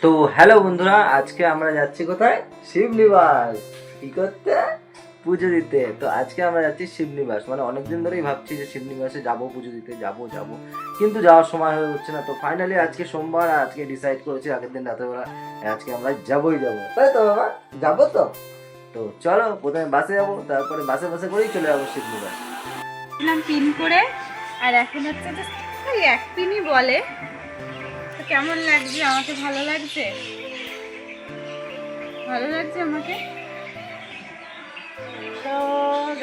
তো হ্যালো বন্ধুরা, আজকে আমরা যাচ্ছি কোথায়? শিবনিবাস। কি করতে? পুজো দিতে। তো আজকে আমরা যাচ্ছি শিবনিবাস। মানে অনেকদিন ধরেই ভাবছি যে শিবনিবাসে যাবো, পুজো দিতে যাবো, কিন্তু যাওয়ার সময় হয়ে উঠছে না। তো ফাইনালি আজকে সোমবার, আজকে ডিসাইড করেছি আগের দিন রাতেবেলা আজকে আমরা যাবোই যাবো। তাই তো বাবা? যাবো তো? তো চলো, প্রথমে বাসে যাবো, তারপরে বাসে করেই চলে যাবো শিবনিবাস। পিন করে আর এখন হচ্ছে যে ওই এক পিনই বলে। তো কেমন লাগছে? আমাকে ভালো লাগছে, ভালো লাগছে আমাকে। তো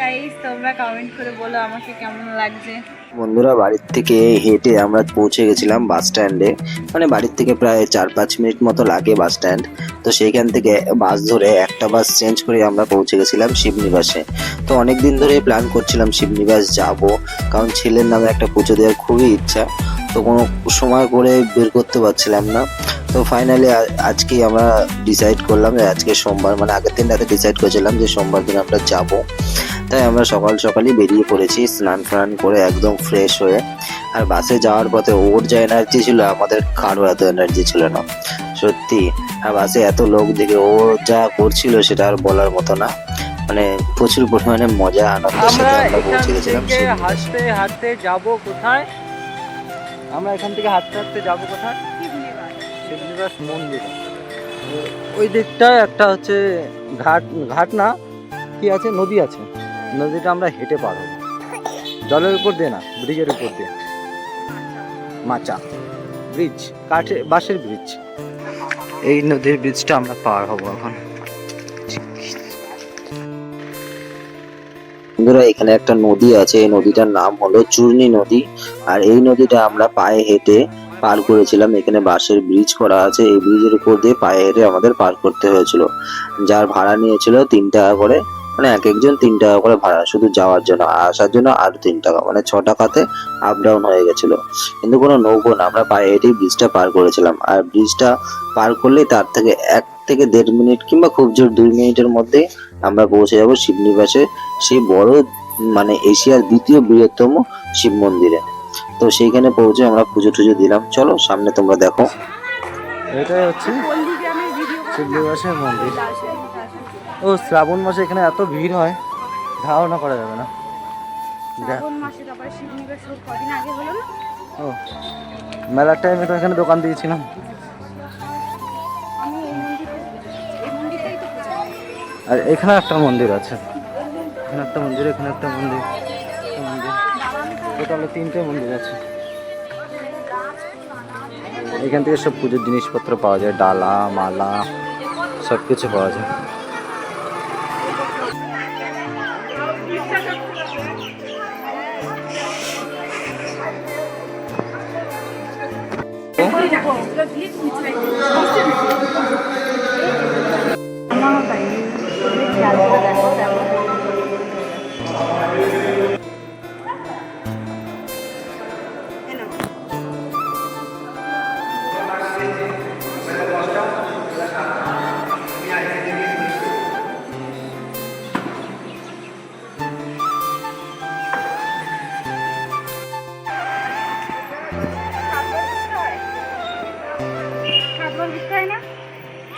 গাইস, তোমরা কমেন্ট করে বলো আমাকে কেমন লাগছে। বন্ধুরা, বাড়ির থেকে হেঁটে আমরা পৌঁছে গেছিলাম বাস স্ট্যান্ডে। মানে বাড়ির থেকে প্রায় 4-5 মিনিট মতো লাগে বাস স্ট্যান্ড। তো সেইখান থেকে বাস ধরে একটা বাস চেঞ্জ করে আমরা পৌঁছে গেছিলাম শিবনিবাসে। তো অনেক দিন ধরে প্ল্যান করছিলাম শিবনিবাস যাব, কারণ ছেলের নামে একটা পুজো দেওয়ার খুবই ইচ্ছা। তো কোনো সময় করে বের করতে পারছিলাম না। তো ফাইনালি আজকেই আমরা ডিসাইড করলাম যে আজকে সোমবার, মানে আগের দিন রাতে ডিসাইড করেছিলাম যে সোমবার দিন আমরা যাব। তাই আমরা সকালই বেরিয়ে পড়েছি, স্নান করে একদম ফ্রেশ হয়ে। আর বাসে যাওয়ার পথে ওর যা এনার্জি ছিল, আমাদের কারো এত এনার্জি ছিল না সত্যি। আর বাসে এত লোক দেখে ও যা করছিল সেটা আর বলার মতো না। মানে প্রচুর পরিমাণে মজা আনন্দের সাথে আমরা পৌঁছে গেছিলাম হাঁটতে হাঁটতে যাবো কোথায়? আমরা এখান থেকে হাঁটতে যাবো কোথায়? শিবনিবাস মন্দির। ওই দিকটায় একটা হচ্ছে ঘাট না, কি আছে, নদী আছে। নদীটা আমরা হেঁটে পার হবো, জলের উপর দিয়ে না, ব্রিজের উপর দিয়ে। মাচা ব্রিজ, বাঁশের ব্রিজ। এই নদীর ব্রিজটা আমরা পার হবো এখন। বন্ধুরা, এখানে একটা নদী আছে, এই নদীটার নাম হলো চূর্ণী নদী। আর এই নদীটা আমরা পায়ে হেঁটে পার করেছিলাম। এখানে বাঁশের ব্রিজ করা আছে, এই ব্রিজের উপর দিয়ে পায়ে হেঁটে আমাদের পার করতে হয়েছিল। যার ভাড়া নিয়েছিল 3 টাকা করে, মানে এক একজন 3 টাকা করে ভাড়া, শুধু যাওয়ার জন্য। আসার জন্য আর 3 টাকা, মানে 6 টাকাতে আপ ডাউন হয়ে গেছিল। কিন্তু কোনো নৌকো না, আমরা পায়ে হেঁটেই ব্রিজটা পার করেছিলাম। আর ব্রিজটা পার করলেই তার থেকে 1 থেকে 1.5 মিনিট কিংবা খুব জোর 2 মিনিটের মধ্যে আমরা পৌঁছে যাবো শিবনিবাসে, সেই বড়, মানে এশিয়ার দ্বিতীয় বৃহত্তম শিব মন্দিরে। তো সেইখানে পৌঁছে আমরা পুজো টুজো দিলাম। চলো সামনে তোমরা দেখো। এটাই হচ্ছে শিবনিবাসের মন্দির। ও, শ্রাবণ মাসে এখানে এত ভিড় হয়, ধারণা করা যাবে না। ও, মেলার টাইমে তো এখানে দোকান দিয়েছিলাম। আর এখানে একটা মন্দির আছে, এখানে একটা মন্দির, এখানে একটা মন্দির, টোটালে 3টে মন্দির আছে। এখান থেকে সব পুজোর জিনিসপত্র পাওয়া যায়, ডালা, মালা, সব কিছু পাওয়া যায়।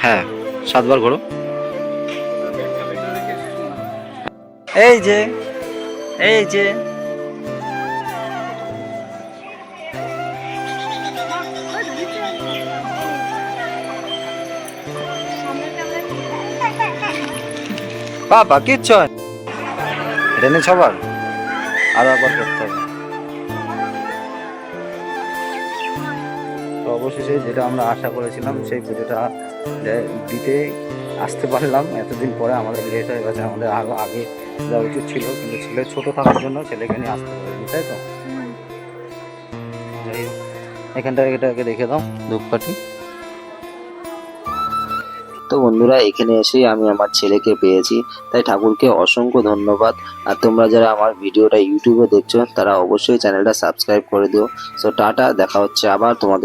হ্যাঁ, 7 বার ঘোরো। এই যে বাবা, কিচ্ছু হয় না। এটা নিয়ে 6 বার আরো একবার করতে হবে। তো অবশেষে যেটা আমরা আশা করেছিলাম, সেই পুজোটা দিতে আসতে পারলাম। এতদিন পরে আমাদের লেট হয়ে গেছে, আমাদের আরও আগে যাওয়া উচিত ছিল, কিন্তু ছেলে ছোটো থাকার জন্য ছেলেকে নিয়ে আসতে পারিনি, তাই তো। যাই হোক, এটাকে রেখে দাও, ধূপকাঠি। তো বন্ধুরা, এখানে এসেই আমি আমার ছেলেকে পেয়েছি, তাই ঠাকুরকে অসংখ্য ধন্যবাদ। আর তোমরা যারা আমার ভিডিওটা ইউটিউবে দেখছো, তারা অবশ্যই চ্যানেলটা সাবস্ক্রাইব করে দিও। সো টাটা, দেখা হচ্ছে আবার তোমাদের।